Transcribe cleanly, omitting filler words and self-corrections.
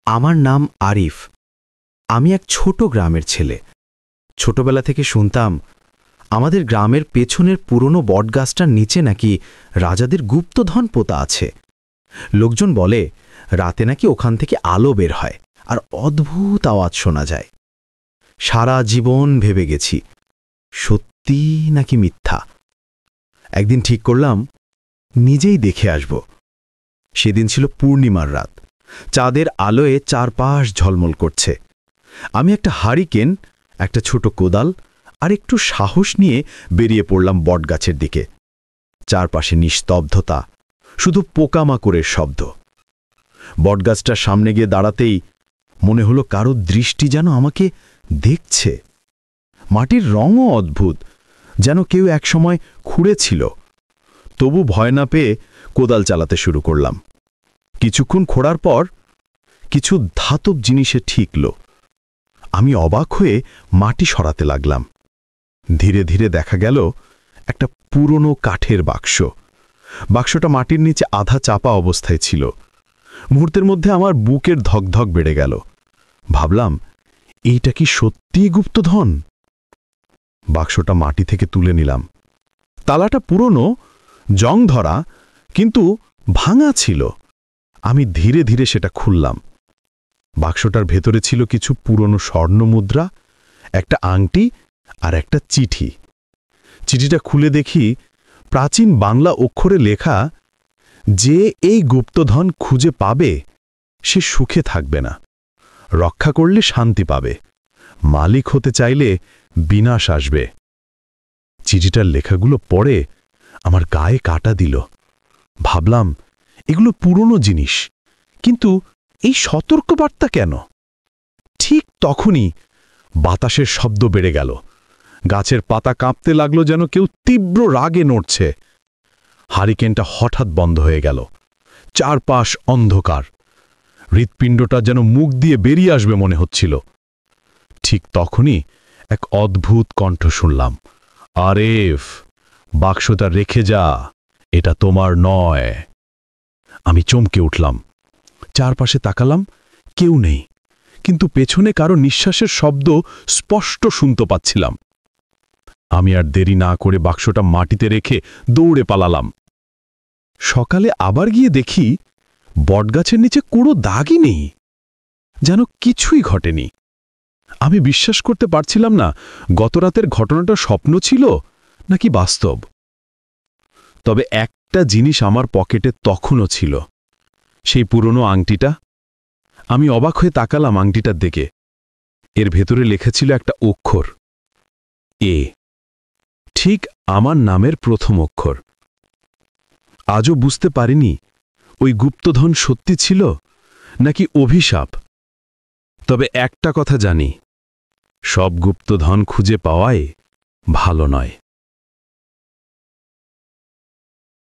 আমার নাম আরিফ। আমি এক ছোট গ্রামের ছেলে। ছোটবেলা থেকে শুনতাম আমাদের গ্রামের পেছনের পুরনো বটগাছটার নিচে নাকি রাজাদের গুপ্তধন পোতা আছে। লোকজন বলে রাতে নাকি ওখান থেকে আলো বের হয় আর অদ্ভুত আওয়াজ শোনা যায়। সারা জীবন ভেবে গেছি সত্যি নাকি মিথ্যা। একদিন ঠিক করলাম নিজেই দেখে আসব। সেদিন ছিল পূর্ণিমার রাত। চাঁদের আলোয় চারপাশ ঝলমল করছে। আমি একটা হারিকেন, একটা ছোট কোদাল আর একটু সাহস নিয়ে বেরিয়ে পড়লাম বটগাছের দিকে। চারপাশে নিস্তব্ধতা, শুধু পোকামাকড়ের শব্দ। বটগাছটার সামনে গিয়ে দাঁড়াতেই মনে হলো কারো দৃষ্টি যেন আমাকে দেখছে। মাটির রঙও অদ্ভুত, যেন কেউ একসময় খুঁড়েছিল। তবু ভয় না পেয়ে কোদাল চালাতে শুরু করলাম। কিছুক্ষণ খোঁড়ার পর কিছু ধাতব জিনিসে ঠিকল। আমি অবাক হয়ে মাটি সরাতে লাগলাম। ধীরে ধীরে দেখা গেল একটা পুরনো কাঠের বাক্স। বাক্সটা মাটির নিচে আধা চাপা অবস্থায় ছিল। মুহূর্তের মধ্যে আমার বুকের ধকধক বেড়ে গেল। ভাবলাম, এইটা কি সত্যিই গুপ্তধন? বাক্সটা মাটি থেকে তুলে নিলাম। তালাটা পুরনো, জং ধরা, কিন্তু ভাঙা ছিল। আমি ধীরে ধীরে সেটা খুললাম। বাক্সটার ভেতরে ছিল কিছু পুরনো স্বর্ণমুদ্রা, একটা আংটি আর একটা চিঠি। চিঠিটা খুলে দেখি প্রাচীন বাংলা অক্ষরে লেখা, যে এই গুপ্তধন খুঁজে পাবে সে সুখে থাকবে না, রক্ষা করলে শান্তি পাবে, মালিক হতে চাইলে বিনাশ আসবে। চিঠিটার লেখাগুলো পড়ে আমার গায়ে কাটা দিল। ভাবলাম, এগুলো পুরনো জিনিস, কিন্তু এই সতর্কবার্তা কেন? ঠিক তখনই বাতাসের শব্দ বেড়ে গেল। গাছের পাতা কাঁপতে লাগলো, যেন কেউ তীব্র রাগে নড়ছে। হারিকেনটা হঠাৎ বন্ধ হয়ে গেল। চারপাশ অন্ধকার। হৃৎপিণ্ডটা যেন মুখ দিয়ে বেরিয়ে আসবে মনে হচ্ছিল। ঠিক তখনই এক অদ্ভুত কণ্ঠ শুনলাম, আরেফ, বাক্সটা রেখে যা, এটা তোমার নয়। আমি চমকে উঠলাম। চারপাশে তাকালাম, কেউ নেই, কিন্তু পেছনে কারো নিঃশ্বাসের শব্দ স্পষ্ট শুনতে পাচ্ছিলাম। আমি আর দেরি না করে বাক্সটা মাটিতে রেখে দৌড়ে পালালাম। সকালে আবার গিয়ে দেখি বটগাছের নিচে কোনো দাগই নেই, যেন কিছুই ঘটেনি। আমি বিশ্বাস করতে পারছিলাম না গতরাতের ঘটনাটা স্বপ্ন ছিল নাকি বাস্তব। তবে একটা জিনিস আমার পকেটে তখনও ছিল, সেই পুরনো আংটিটা। আমি অবাক হয়ে তাকালাম আংটিটার দিকে। এর ভেতরে লেখা ছিল একটা অক্ষর, এ, ঠিক আমার নামের প্রথম অক্ষর। আজও বুঝতে পারিনি ওই গুপ্তধন সত্যি ছিল নাকি অভিশাপ। তবে একটা কথা জানি, সব গুপ্তধন খুঁজে পাওয়াই ভালো নয়।